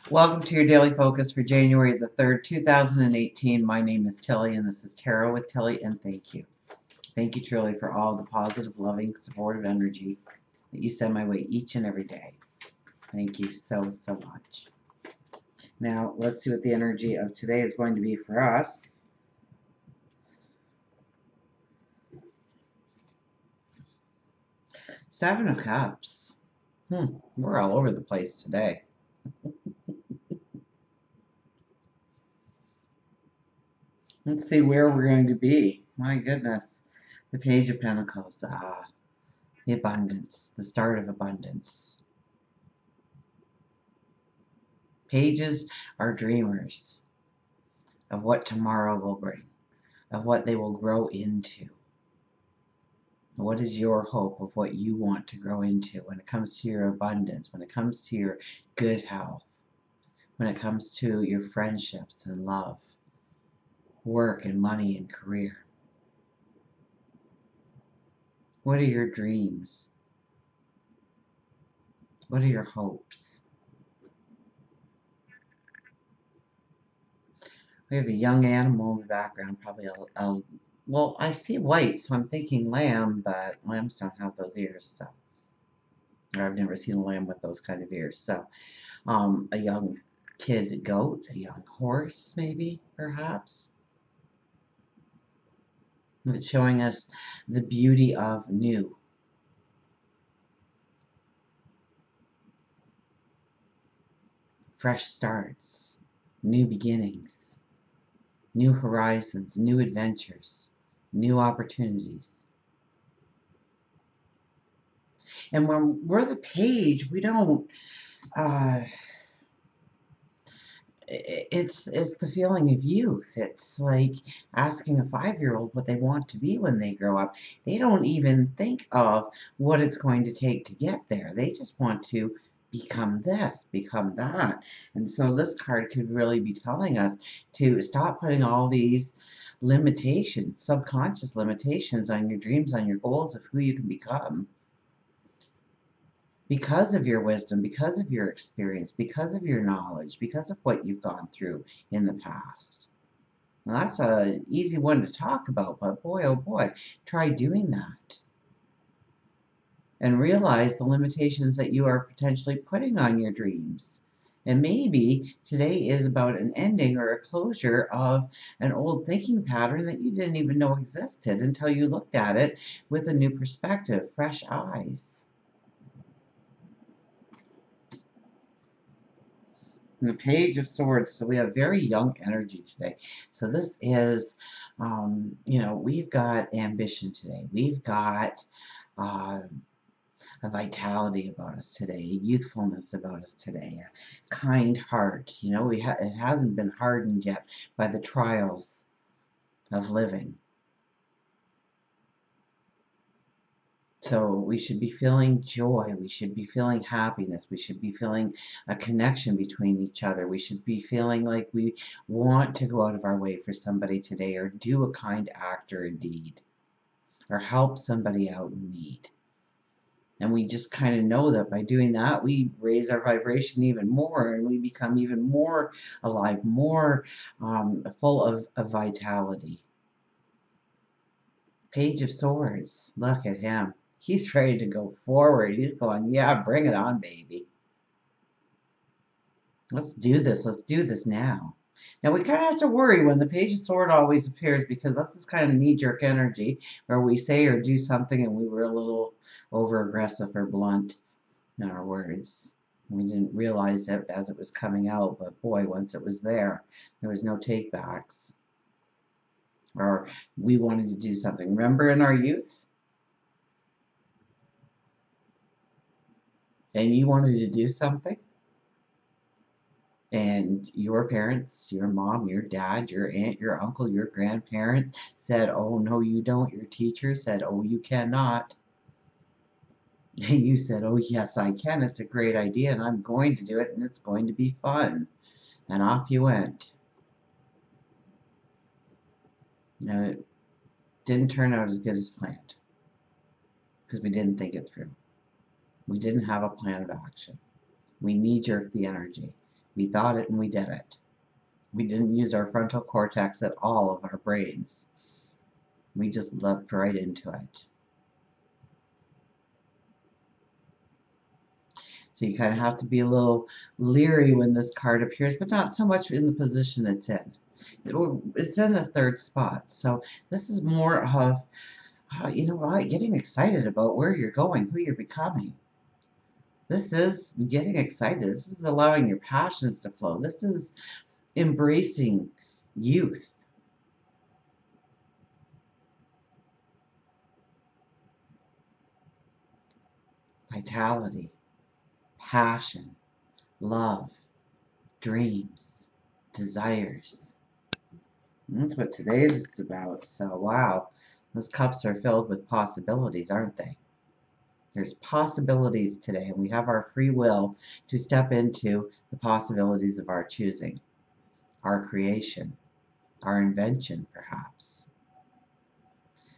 Welcome to your daily focus for January the 3rd, 2018. My name is Tilly, and this is Tarot with Tilly, and thank you. Thank you truly for all the positive, loving, supportive energy that you send my way each and every day. Thank you so, so much. Now, let's see what the energy of today is going to be for us. Seven of Cups. We're all over the place today. Let's see where we're going to be. My goodness. The Page of Pentacles. The abundance. The start of abundance. Pages are dreamers of what tomorrow will bring, of what they will grow into. What is your hope of what you want to grow into when it comes to your abundance, when it comes to your good health, when it comes to your friendships and love, work and money and career? What are your dreams? What are your hopes? We have a young animal in the background, probably well, I see white, so I'm thinking lamb, but lambs don't have those ears, so. Or I've never seen a lamb with those kind of ears. So, a young kid goat, a young horse, maybe, perhaps. It's showing us the beauty of new. Fresh starts, new beginnings, new horizons, new adventures, new opportunities. And when we're the page, we don't, it's the feeling of youth. It's like asking a 5-year-old what they want to be when they grow up. They don't even think of what it's going to take to get there. They just want to become this, become that. And so this card could really be telling us to stop putting all these limitations, subconscious limitations on your dreams, on your goals of who you can become. Because of your wisdom, because of your experience, because of your knowledge, because of what you've gone through in the past. Now, that's an easy one to talk about, but boy, oh boy, try doing that. And realize the limitations that you are potentially putting on your dreams. And maybe today is about an ending or a closure of an old thinking pattern that you didn't even know existed until you looked at it with a new perspective, fresh eyes. And the Page of Swords, so we have very young energy today. So this is, we've got ambition today. We've got a vitality about us today, a youthfulness about us today, a kind heart. It hasn't been hardened yet by the trials of living. So we should be feeling joy. We should be feeling happiness. We should be feeling a connection between each other. We should be feeling like we want to go out of our way for somebody today, or do a kind act or a deed, or help somebody out in need. And we just kind of know that by doing that, we raise our vibration even more, and we become even more alive, more full of vitality. Page of Swords, look at him. He's ready to go forward. He's going, yeah, bring it on, baby. Let's do this. Let's do this now. Now, we kind of have to worry when the Page of Sword always appears, because this is kind of knee-jerk energy where we say or do something and we were a little over-aggressive or blunt in our words. We didn't realize it as it was coming out, but boy, once it was there was no take-backs. Or we wanted to do something. Remember in our youth? And you wanted to do something, and your parents, your mom, your dad, your aunt, your uncle, your grandparents said, oh, no, you don't. Your teacher said, oh, you cannot. And you said, oh, yes, I can. It's a great idea, and I'm going to do it, and it's going to be fun. And off you went. And it didn't turn out as good as planned, because we didn't think it through. We didn't have a plan of action. We knee-jerked the energy. We thought it and we did it. We didn't use our frontal cortex at all of our brains. We just leapt right into it. So you kind of have to be a little leery when this card appears, but not so much in the position it's in. It's in the third spot. So this is more of, you know what, getting excited about where you're going, who you're becoming. This is getting excited. This is allowing your passions to flow. This is embracing youth. Vitality, passion, love, dreams, desires. That's what today's is about. So, wow, those cups are filled with possibilities, aren't they? There's possibilities today, and we have our free will to step into the possibilities of our choosing, our creation, our invention, perhaps.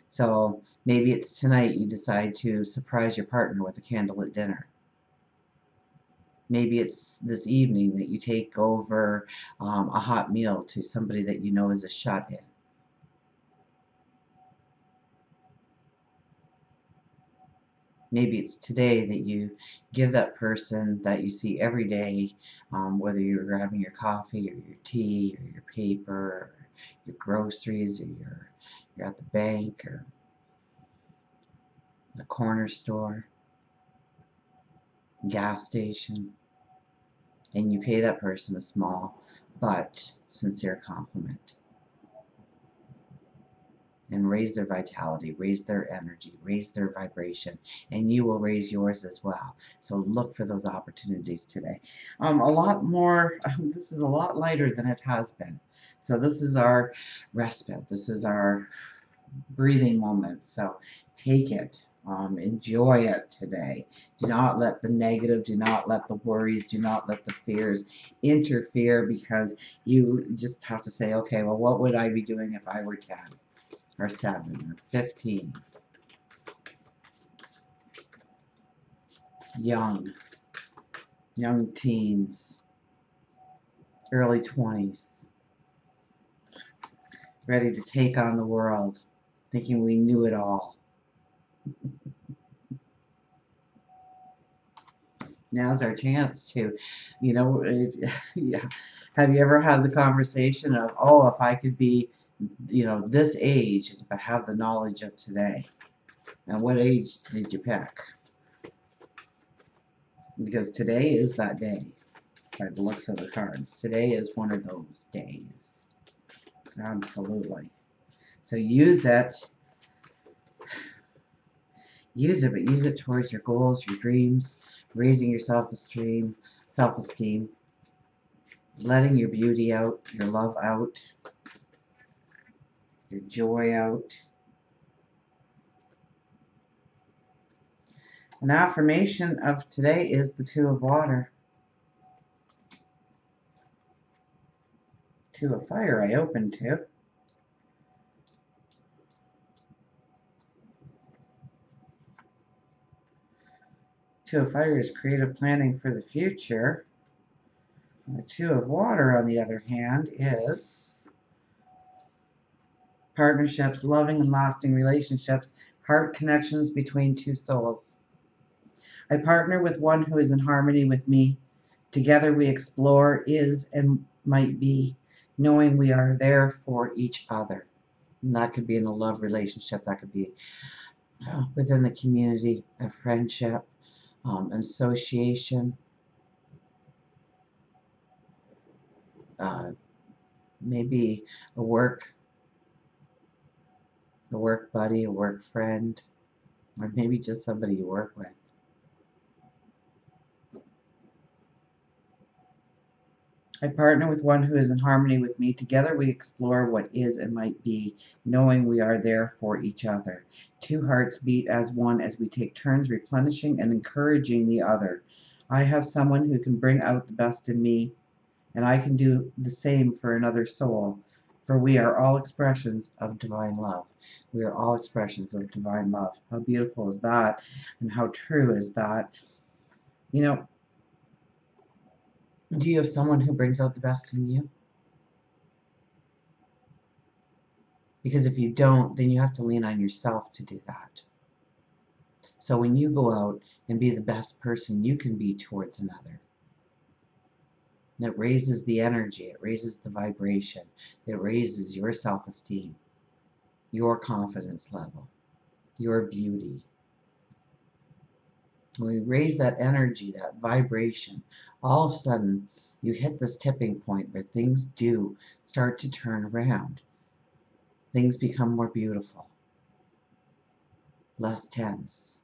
So maybe it's tonight you decide to surprise your partner with a candlelit dinner. Maybe it's this evening that you take over a hot meal to somebody that you know is a shut-in. Maybe it's today that you give that person that you see every day, whether you're grabbing your coffee or your tea or your paper or your groceries or you're at the bank or the corner store, gas station, and you pay that person a small but sincere compliment and raise their vitality, raise their energy, raise their vibration, and you will raise yours as well. So look for those opportunities today. A lot more, this is a lot lighter than it has been. So this is our respite. This is our breathing moment. So take it. Enjoy it today. Do not let the negative, do not let the worries, do not let the fears interfere, because you just have to say, okay, well, what would I be doing if I were 10 or 7 or 15? Young teens, early 20s, ready to take on the world, thinking we knew it all. Now's our chance to, yeah. Have you ever had the conversation of, oh, if I could be, this age, but have the knowledge of today? And what age did you pick? Because today is that day, by the looks of the cards. Today is one of those days. Absolutely. So use it. Use it, but use it towards your goals, your dreams, raising your self-esteem, letting your beauty out, your love out, your joy out. An affirmation of today is the Two of Water. Two of Fire I opened to. Two of Fire is creative planning for the future. And the Two of Water, on the other hand, is partnerships, loving and lasting relationships, heart connections between two souls. I partner with one who is in harmony with me. Together we explore is and might be, knowing we are there for each other. And that could be in a love relationship, that could be within the community, a friendship, an association, maybe a work buddy, a work friend, or maybe just somebody you work with. I partner with one who is in harmony with me. Together we explore what is and might be, knowing we are there for each other. Two hearts beat as one as we take turns replenishing and encouraging the other. I have someone who can bring out the best in me, and I can do the same for another soul, for we are all expressions of divine love. We are all expressions of divine love. How beautiful is that, and how true is that? You know, Do you have someone who brings out the best in you? Because if you don't, then you have to lean on yourself to do that. So when you go out and be the best person you can be towards another, it raises the energy, it raises the vibration, it raises your self-esteem, your confidence level, your beauty. When we raise that energy, that vibration, all of a sudden you hit this tipping point where things do start to turn around. Things become more beautiful, less tense.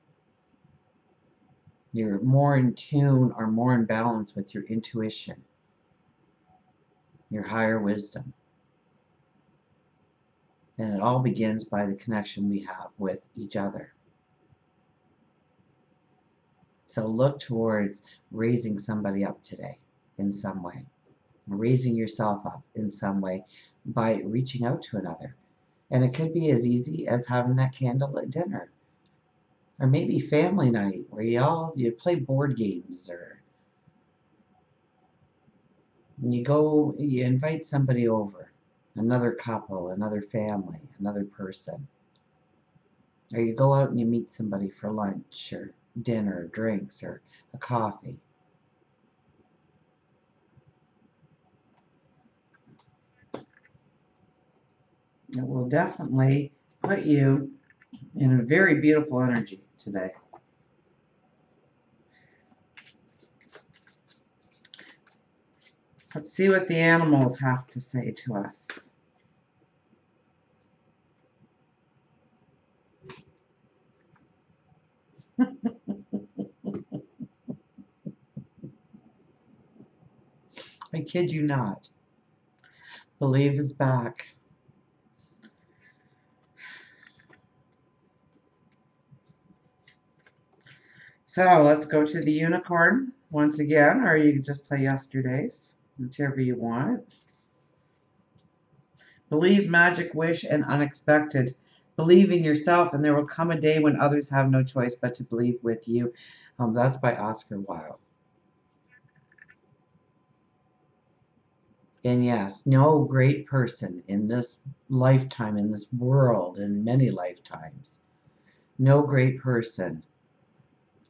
You're more in tune or more in balance with your intuition, your higher wisdom. And it all begins by the connection we have with each other. So look towards raising somebody up today in some way, raising yourself up in some way by reaching out to another. And it could be as easy as having that candlelit dinner, or maybe family night where you play board games, or you invite somebody over, another couple, another family, another person. Or you go out and you meet somebody for lunch or dinner, drinks, or a coffee. It will definitely put you in a very beautiful energy today. Let's see what the animals have to say to us. I kid you not. Believe is back. So let's go to the unicorn once again, or you can just play yesterday's, whichever you want. Believe, magic, wish, and unexpected. Believe in yourself, and there will come a day when others have no choice but to believe with you. That's by Oscar Wilde. And yes, no great person in this lifetime, in this world, in many lifetimes, no great person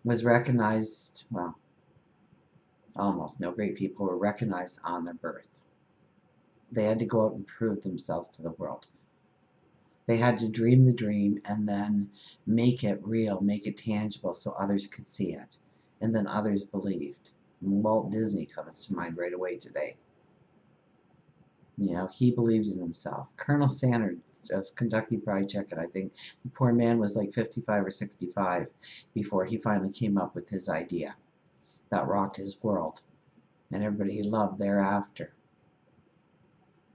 was recognized, well, almost no great people were recognized on their birth. They had to go out and prove themselves to the world. They had to dream the dream and then make it real, make it tangible so others could see it. And then others believed. Walt Disney comes to mind right away today. You know, he believed in himself. Colonel Sanders of Kentucky Fried Chicken, I think the poor man was like 55 or 65 before he finally came up with his idea. That rocked his world, and everybody he loved thereafter.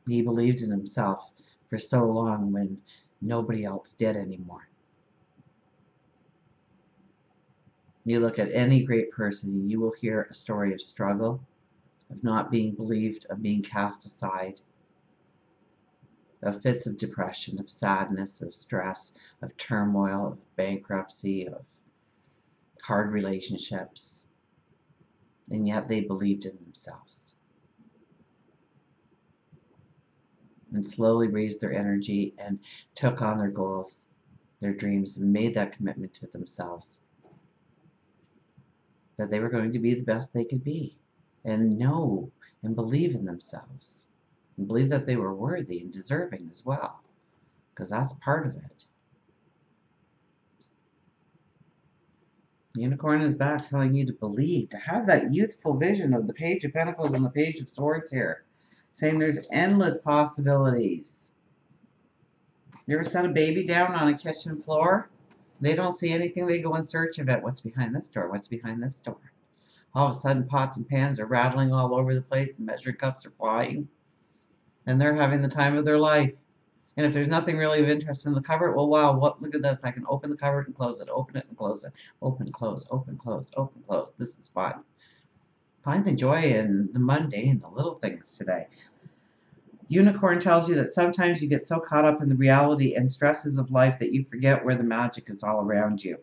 He believed in himself for so long when nobody else did anymore. You look at any great person and you will hear a story of struggle, of not being believed, of being cast aside, of fits of depression, of sadness, of stress, of turmoil, of bankruptcy, of hard relationships. And yet they believed in themselves. And slowly raised their energy and took on their goals, their dreams, and made that commitment to themselves that they were going to be the best they could be, and know and believe in themselves, and believe that they were worthy and deserving as well, because that's part of it. The unicorn is back telling you to believe, to have that youthful vision of the Page of Pentacles and the Page of Swords here, saying there's endless possibilities. You ever set a baby down on a kitchen floor? They don't see anything, they go in search of it. What's behind this door? What's behind this door? All of a sudden, pots and pans are rattling all over the place, and measuring cups are flying, and they're having the time of their life. And if there's nothing really of interest in the cupboard, well, wow, look at this. I can open the cupboard and close it, open it and close it, open, close, open, close, open, close. This is fun. Find the joy in the mundane, the little things today. Unicorn tells you that sometimes you get so caught up in the reality and stresses of life that you forget where the magic is all around you,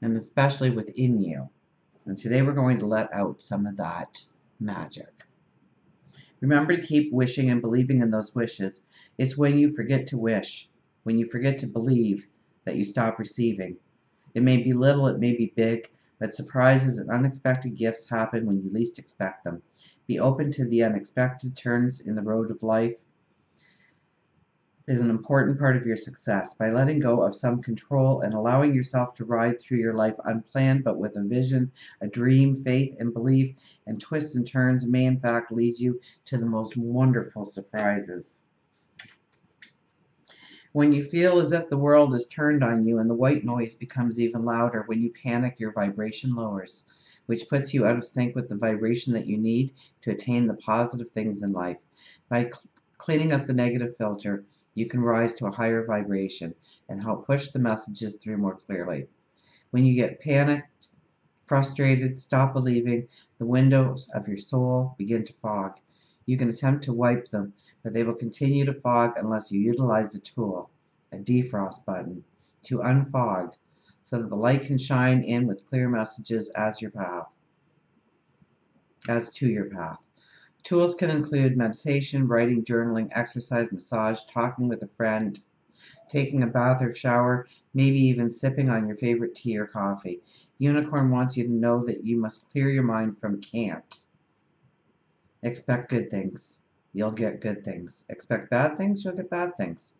and especially within you. And today we're going to let out some of that magic. Remember to keep wishing and believing in those wishes. It's when you forget to wish, when you forget to believe, that you stop receiving. It may be little, it may be big, but surprises and unexpected gifts happen when you least expect them. Be open to the unexpected turns in the road of life is an important part of your success. By letting go of some control and allowing yourself to ride through your life unplanned but with a vision, a dream, faith, and belief, and twists and turns may in fact lead you to the most wonderful surprises. When you feel as if the world is turned on you and the white noise becomes even louder, when you panic, your vibration lowers, which puts you out of sync with the vibration that you need to attain the positive things in life. By cleaning up the negative filter, you can rise to a higher vibration and help push the messages through more clearly. When you get panicked, frustrated, stop believing, the windows of your soul begin to fog. You can attempt to wipe them, but they will continue to fog unless you utilize a tool, a defrost button, to unfog so that the light can shine in with clear messages as to your path. Tools can include meditation, writing, journaling, exercise, massage, talking with a friend, taking a bath or shower, maybe even sipping on your favorite tea or coffee. Unicorn wants you to know that you must clear your mind from can't. Expect good things. You'll get good things. Expect bad things, you'll get bad things.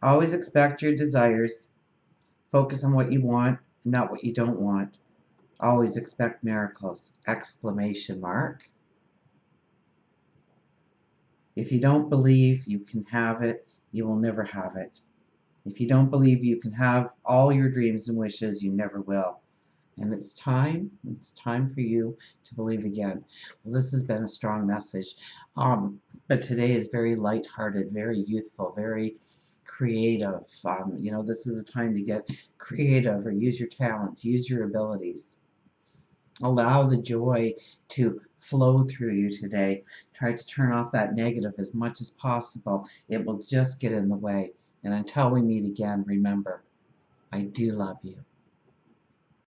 Always expect your desires. Focus on what you want, not what you don't want. Always expect miracles! Exclamation mark. If you don't believe you can have it, you will never have it. If you don't believe you can have all your dreams and wishes, you never will. And it's time for you to believe again. Well, this has been a strong message, but today is very lighthearted, very youthful, very creative. This is a time to get creative or use your talents, use your abilities. Allow the joy to flow through you today. Try to turn off that negative as much as possible. It will just get in the way. And until we meet again, remember, I do love you.